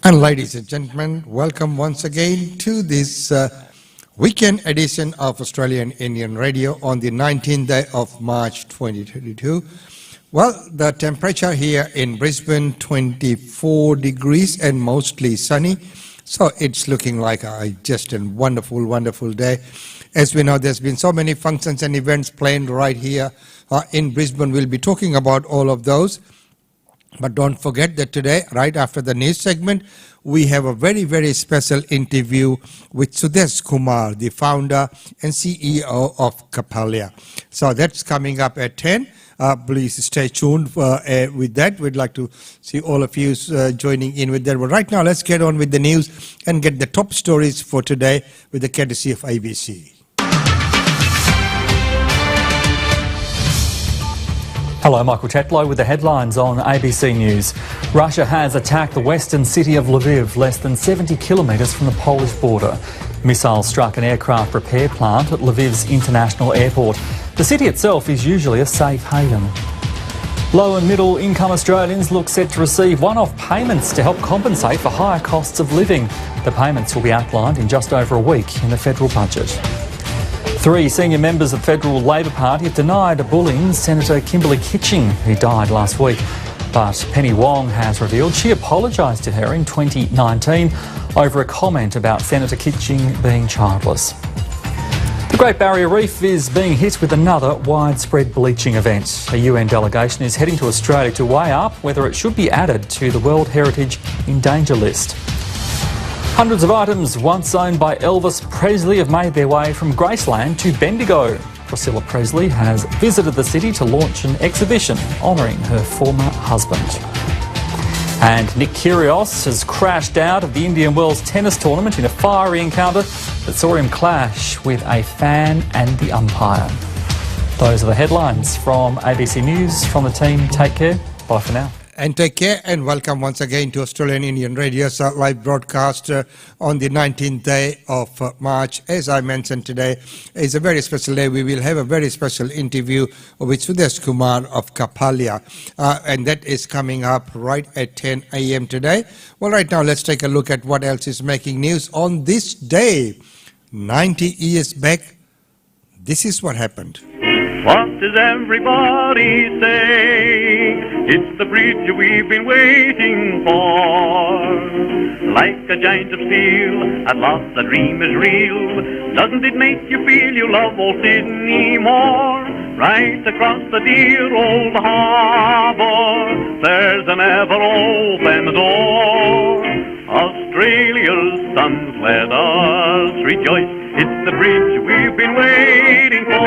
And ladies and gentlemen, welcome once again to this weekend edition of Australian Indian Radio on the 19th day of March 2022. Well, the temperature here in Brisbane, 24 degrees and mostly sunny. So it's looking like just a wonderful, wonderful day. As we know, there's been so many functions and events planned right here in Brisbane. We'll be talking about all of those. But don't forget that today, right after the news segment, we have a very, very special interview with Sudesh Kumar, the founder and CEO of Capellia. So that's coming up at 10. Please stay tuned with that. We'd like to see all of you joining in with that. But right now, let's get on with the news and get the top stories for today with the courtesy of ABC. Hello, Michael Tetlow with the headlines on ABC News. Russia has attacked the western city of Lviv, less than 70 kilometres from the Polish border. Missiles struck an aircraft repair plant at Lviv's international airport. The city itself is usually a safe haven. Low and middle income Australians look set to receive one-off payments to help compensate for higher costs of living. The payments will be outlined in just over a week in the federal budget. 3 senior members of the Federal Labor Party have denied bullying Senator Kimberley Kitching, who died last week. But Penny Wong has revealed she apologised to her in 2019 over a comment about Senator Kitching being childless. The Great Barrier Reef is being hit with another widespread bleaching event. A UN delegation is heading to Australia to weigh up whether it should be added to the World Heritage in Danger list. Hundreds of items once owned by Elvis Presley have made their way from Graceland to Bendigo. Priscilla Presley has visited the city to launch an exhibition honouring her former husband. And Nick Kyrgios has crashed out of the Indian Wells tennis tournament in a fiery encounter that saw him clash with a fan and the umpire. Those are the headlines from ABC News. From the team, take care. Bye for now. And take care and welcome once again to Australian Indian Radio's live broadcast on the 19th day of March. As I mentioned, today is a very special day. We will have a very special interview with Sudesh Kumar of Capellia, and that is coming up right at 10 a.m. today. Well, right now, let's take a look at what else is making news on this day. 90 years back, this is what happened. What does everybody say? It's the bridge we've been waiting for. Like a giant of steel, at last the dream is real. Doesn't it make you feel you love old Sydney more? Right across the dear old harbour, there's an ever-open door. Australia's sons, let us rejoice. It's the bridge we've been waiting for.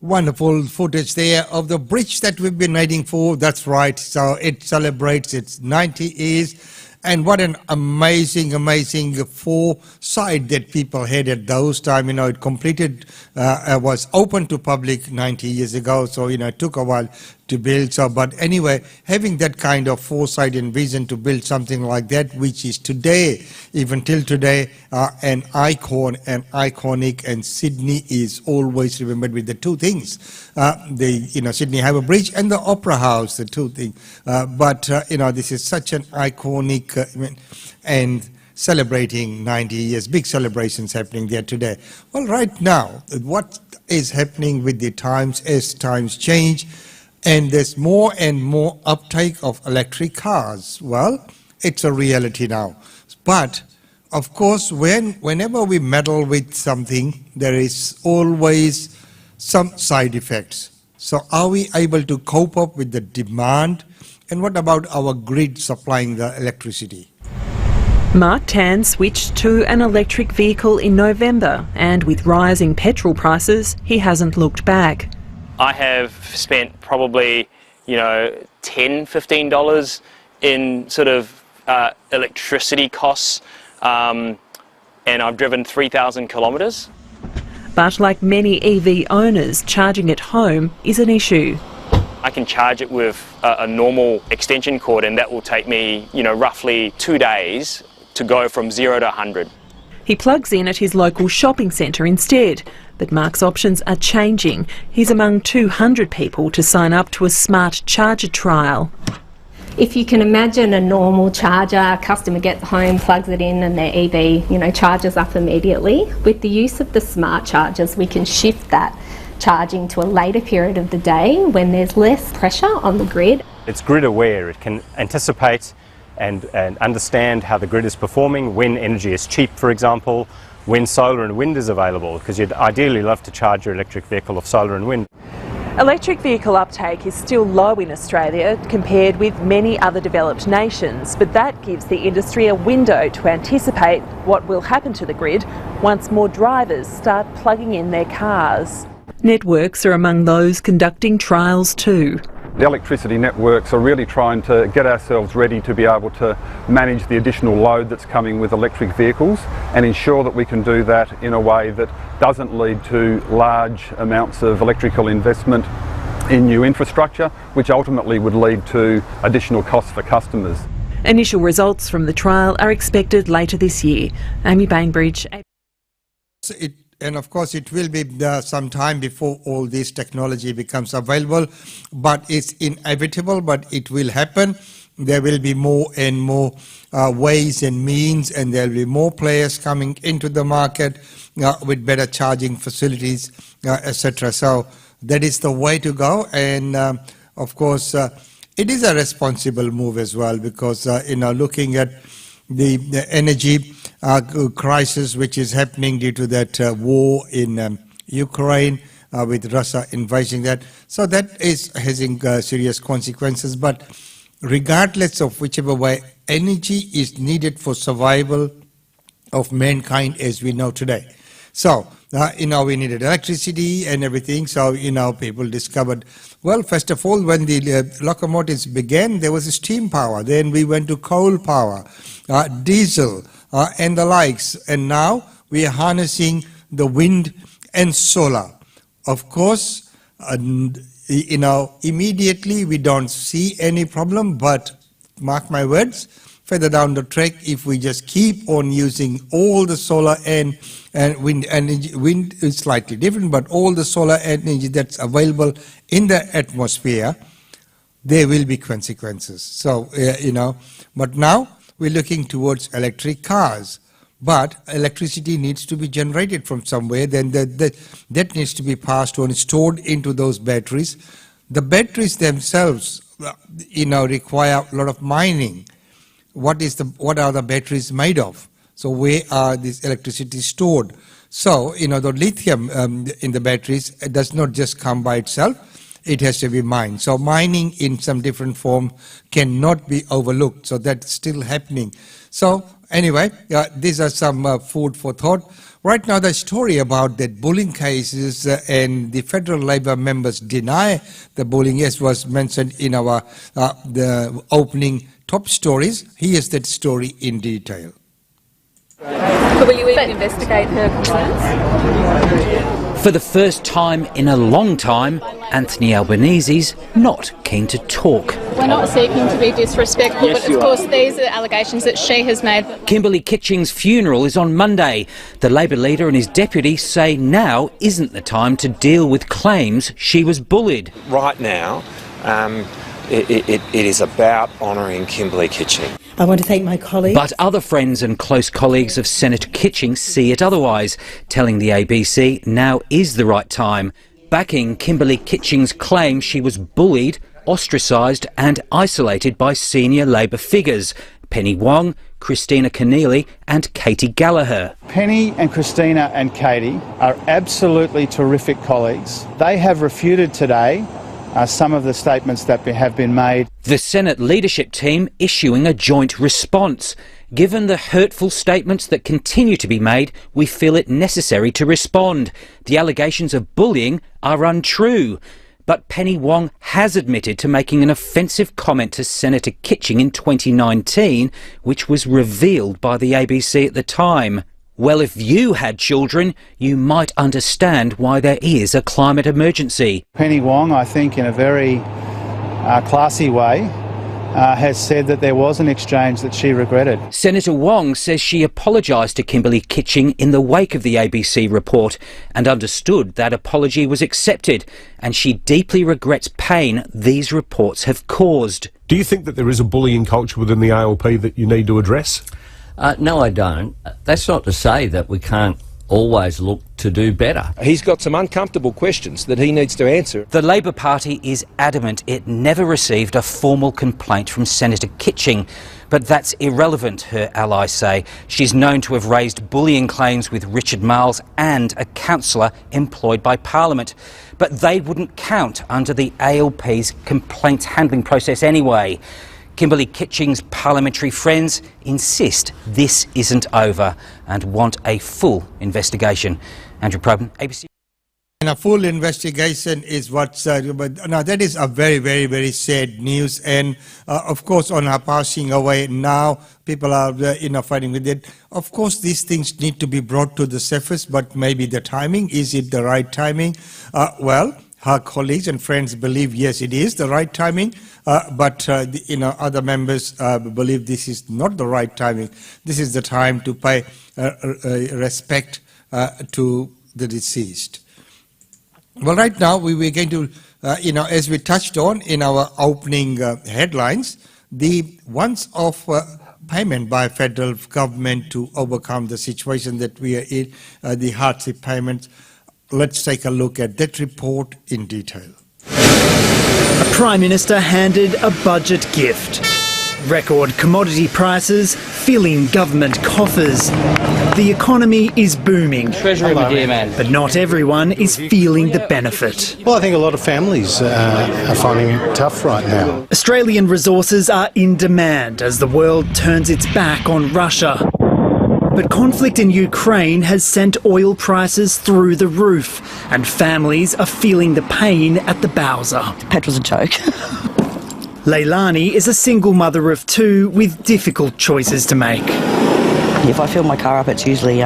Wonderful footage there of the bridge that we've been waiting for. That's right. So it celebrates its 90 years. And what an amazing, amazing foresight that people had at those time. You know, it completed, was open to public 90 years ago. So, you know, it took a while to build. So, but anyway, having that kind of foresight and vision to build something like that, which is today, even till today, an icon and iconic, and Sydney is always remembered with the two things. Sydney Harbour Bridge and the Opera House, the two things. This is such an iconic and celebrating 90 years, big celebrations happening there today. Well, right now, what is happening with the times as times change, and there's more and more uptake of electric cars. Well, it's a reality now. But, of course, whenever we meddle with something, there is always some side effects. So are we able to cope up with the demand? And what about our grid supplying the electricity? Mark Tan switched to an electric vehicle in November, and with rising petrol prices, he hasn't looked back. I have spent probably, $10, $15 in sort of electricity costs, and I've driven 3,000 kilometres. But like many EV owners, charging at home is an issue. I can charge it with a normal extension cord, and that will take me, roughly 2 days to go from 0 to 100. He plugs in at his local shopping centre instead, but Mark's options are changing. He's among 200 people to sign up to a smart charger trial. If you can imagine a normal charger, a customer gets home, plugs it in and their EV, charges up immediately. With the use of the smart chargers, we can shift that charging to a later period of the day when there's less pressure on the grid. It's grid aware. It can anticipate and understand how the grid is performing, when energy is cheap, for example, when solar and wind is available, because you'd ideally love to charge your electric vehicle off solar and wind. Electric vehicle uptake is still low in Australia compared with many other developed nations, but that gives the industry a window to anticipate what will happen to the grid once more drivers start plugging in their cars. Networks are among those conducting trials too. The electricity networks are really trying to get ourselves ready to be able to manage the additional load that's coming with electric vehicles and ensure that we can do that in a way that doesn't lead to large amounts of electrical investment in new infrastructure, which ultimately would lead to additional costs for customers. Initial results from the trial are expected later this year. Amy Bainbridge. And of course, it will be some time before all this technology becomes available, but it's inevitable, but it will happen. There will be more and more ways and means, and there will be more players coming into the market with better charging facilities, etc. So that is the way to go. And of course, it is a responsible move as well, because looking at the energy crisis which is happening due to that war in Ukraine with Russia invading that. So that is having serious consequences. But regardless of whichever way, energy is needed for survival of mankind as we know today. So, we needed electricity and everything. So, people discovered, well, first of all, when the locomotives began, there was steam power. Then we went to coal power, diesel, and the likes. And now we are harnessing the wind and solar. Of course, immediately we don't see any problem, but mark my words, further down the track, if we just keep on using all the solar and wind energy, wind is slightly different, but all the solar energy that's available in the atmosphere, there will be consequences. So, but now we're looking towards electric cars. But electricity needs to be generated from somewhere, then that needs to be passed on, stored into those batteries. The batteries themselves, require a lot of mining. What are the batteries made of? So where are this electricity stored? So, the lithium in the batteries does not just come by itself, it has to be mined. So mining in some different form cannot be overlooked. So that's still happening. So anyway, these are some food for thought. Right now, the story about that bullying cases and the federal Labor members deny the bullying, as was mentioned in our the opening top stories. Here's that story in detail. But will you even investigate her concerns? For the first time in a long time, Anthony Albanese's not keen to talk. We're not seeking to be disrespectful, but of course these are allegations that she has made. Kimberley Kitching's funeral is on Monday. The Labor leader and his deputy say now isn't the time to deal with claims she was bullied. Right now, it is about honouring Kimberley Kitching. I want to thank my colleagues. But other friends and close colleagues of Senator Kitching see it otherwise, telling the ABC now is the right time, backing Kimberley Kitching's claim she was bullied, ostracised and isolated by senior Labor figures, Penny Wong, Christina Keneally and Katie Gallagher. Penny and Christina and Katie are absolutely terrific colleagues. They have refuted today some of the statements that have been made. The Senate leadership team issuing a joint response. Given the hurtful statements that continue to be made, we feel it necessary to respond. The allegations of bullying are untrue. But Penny Wong has admitted to making an offensive comment to Senator Kitching in 2019, which was revealed by the ABC at the time. Well, if you had children, you might understand why there is a climate emergency. Penny Wong, I think, in a very classy way, has said that there was an exchange that she regretted. Senator Wong says she apologised to Kimberley Kitching in the wake of the ABC report and understood that apology was accepted, and she deeply regrets pain these reports have caused. Do you think that there is a bullying culture within the ALP that you need to address? No, I don't. That's not to say that we can't always look to do better. He's got some uncomfortable questions that he needs to answer. The Labor Party is adamant it never received a formal complaint from Senator Kitching, but that's irrelevant, her allies say. She's known to have raised bullying claims with Richard Marles and a councillor employed by Parliament, but they wouldn't count under the ALP's complaints handling process anyway. Kimberley Kitching's parliamentary friends insist this isn't over and want a full investigation. Andrew Probyn, ABC. And a full investigation is what's, but now that is a very, very, very sad news. And of course, on her passing away now, people are, fighting with it. Of course, these things need to be brought to the surface, but maybe the timing, is it the right timing? Well, her colleagues and friends believe, yes, it is the right timing, but other members believe this is not the right timing. This is the time to pay respect to the deceased. Well, right now we're going to, as we touched on in our opening headlines, the once-off payment by federal government to overcome the situation that we are in, the hardship payments. Let's take a look at that report in detail. A Prime Minister handed a budget gift. Record commodity prices filling government coffers. The economy is booming. Treasury, my dear man. But not everyone is feeling the benefit. Well, I think a lot of families are finding it tough right now. Australian resources are in demand as the world turns its back on Russia. But conflict in Ukraine has sent oil prices through the roof, and families are feeling the pain at the bowser. Petrol's a joke. Leilani is a single mother of two with difficult choices to make. If I fill my car up, it's usually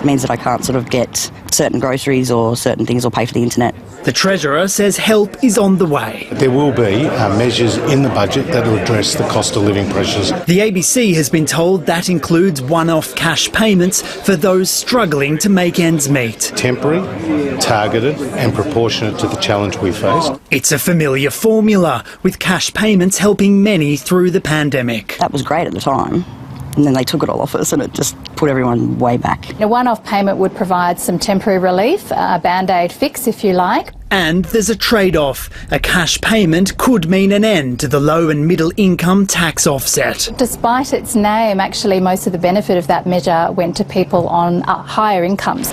means that I can't sort of get certain groceries or certain things or pay for the internet. The Treasurer says help is on the way. There will be measures in the budget that will address the cost of living pressures. The ABC has been told that includes one-off cash payments for those struggling to make ends meet. Temporary, targeted and proportionate to the challenge we face. It's a familiar formula, with cash payments helping many through the pandemic. That was great at the time. And then they took it all off us and it just put everyone way back. A one-off payment would provide some temporary relief, a band-aid fix if you like. And there's a trade-off. A cash payment could mean an end to the low and middle income tax offset. Despite its name, actually most of the benefit of that measure went to people on higher incomes.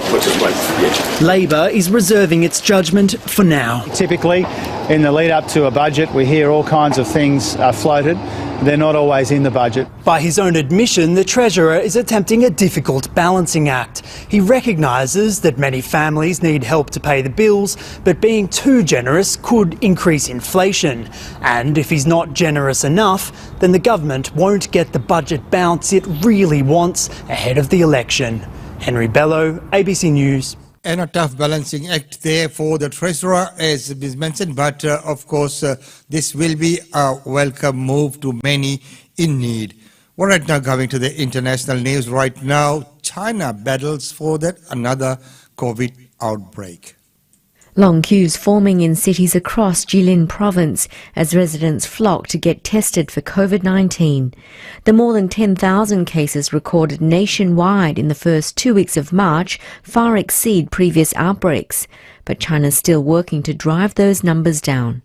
Labor is reserving its judgment for now. Typically, in the lead up to a budget, we hear all kinds of things floated. They're not always in the budget. By his own admission, the Treasurer is attempting a difficult balancing act. He recognises that many families need help to pay the bills, but being too generous could increase inflation. And if he's not generous enough, then the government won't get the budget bounce it really wants ahead of the election. Henry Bello, ABC News. And a tough balancing act there for the Treasurer, as is mentioned, but of course this will be a welcome move to many in need. Well, right now, going to the international news right now, China battles for that another COVID outbreak. Long queues forming in cities across Jilin province as residents flock to get tested for COVID-19. The more than 10,000 cases recorded nationwide in the first 2 weeks of March far exceed previous outbreaks, but China's still working to drive those numbers down.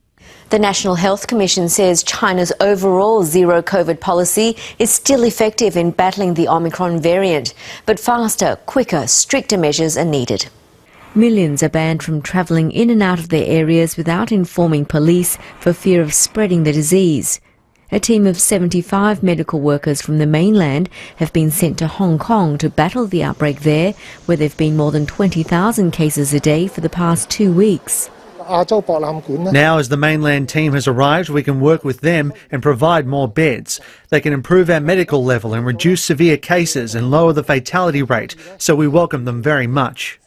The National Health Commission says China's overall zero COVID policy is still effective in battling the Omicron variant, but faster, quicker, stricter measures are needed. Millions are banned from travelling in and out of their areas without informing police for fear of spreading the disease. A team of 75 medical workers from the mainland have been sent to Hong Kong to battle the outbreak there, where there have been more than 20,000 cases a day for the past 2 weeks. Now, as the mainland team has arrived, we can work with them and provide more beds. They can improve our medical level and reduce severe cases and lower the fatality rate, so we welcome them very much.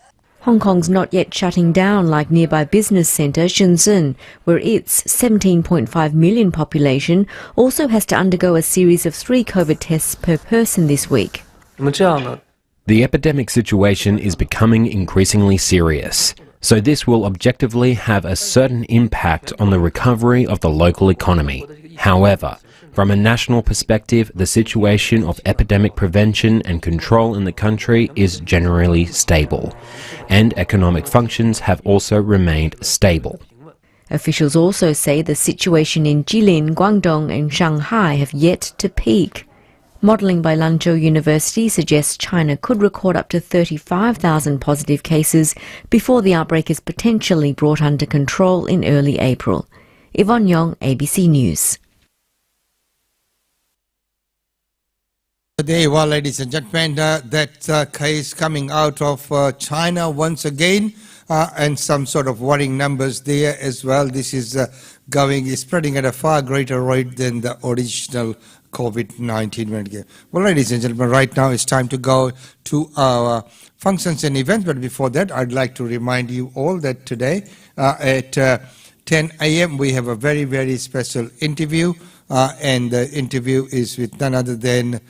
Hong Kong's not yet shutting down like nearby business centre Shenzhen, where its 17.5 million population also has to undergo a series of 3 COVID tests per person this week. The epidemic situation is becoming increasingly serious, so this will objectively have a certain impact on the recovery of the local economy. However, from a national perspective, the situation of epidemic prevention and control in the country is generally stable, and economic functions have also remained stable. Officials also say the situation in Jilin, Guangdong and Shanghai have yet to peak. Modelling by Lanzhou University suggests China could record up to 35,000 positive cases before the outbreak is potentially brought under control in early April. Yvonne Yong, ABC News. Today, well, ladies and gentlemen, that case coming out of China once again, and some sort of worrying numbers there as well. This is spreading at a far greater rate than the original COVID-19. Well, ladies and gentlemen, right now it's time to go to our functions and events. But before that, I'd like to remind you all that today at 10 a.m. we have a very, very special interview, and the interview is with none other than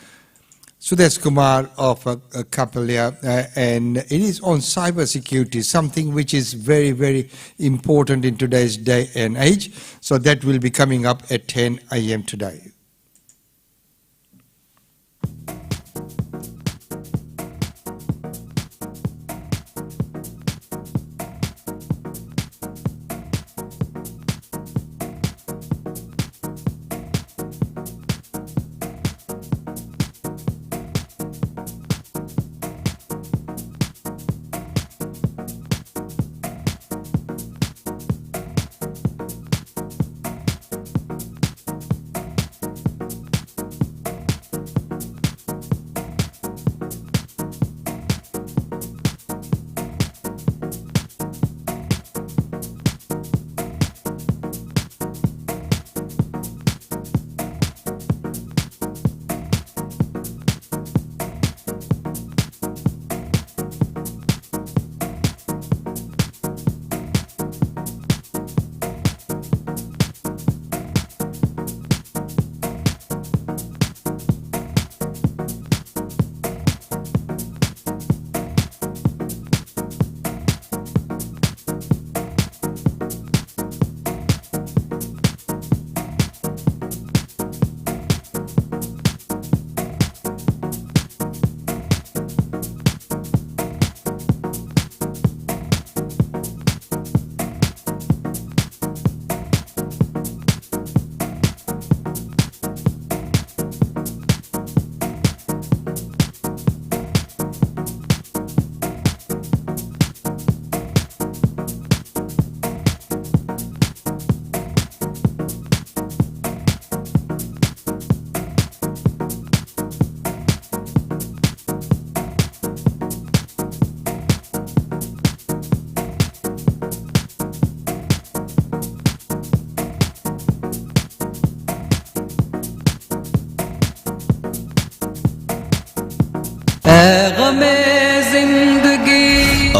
Sudesh Kumar of Kapalia, and it is on cyber security, something which is very, very important in today's day and age. So that will be coming up at 10 a.m. today.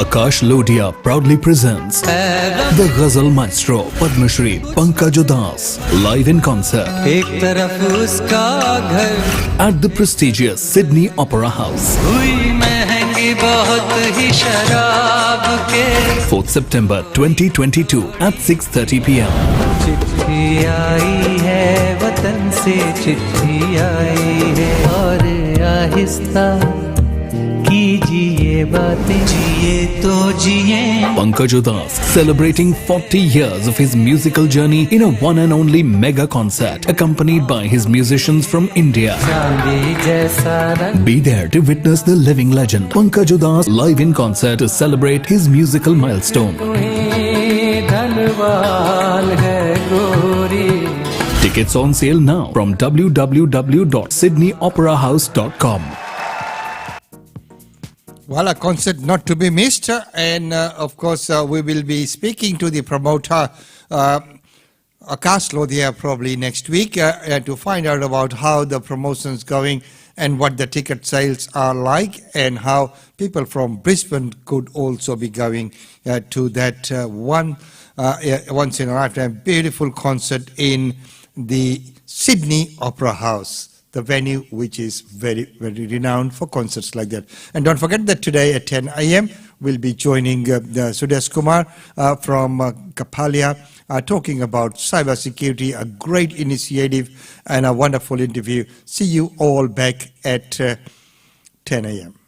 Akash Lodhia proudly presents the Ghazal Maestro Padma Shri Pankaj Udas live in concert at the prestigious Sydney Opera House. 4th September 2022 at 6:30 p.m. Pankaj Udas celebrating 40 years of his musical journey in a one and only mega concert accompanied by his musicians from India. Be there to witness the living legend Pankaj Udas live in concert to celebrate his musical milestone. Tickets on sale now from www.sydneyoperahouse.com. Well, a concert not to be missed, and of course we will be speaking to the promoter Akash Lodhia probably next week to find out about how the promotion is going and what the ticket sales are like, and how people from Brisbane could also be going to that once in a lifetime beautiful concert in the Sydney Opera House, the venue which is very, very renowned for concerts like that. And don't forget that today at 10 a.m. we'll be joining Sudesh Kumar from Kapalia, talking about cybersecurity, a great initiative and a wonderful interview. See you all back at 10 a.m.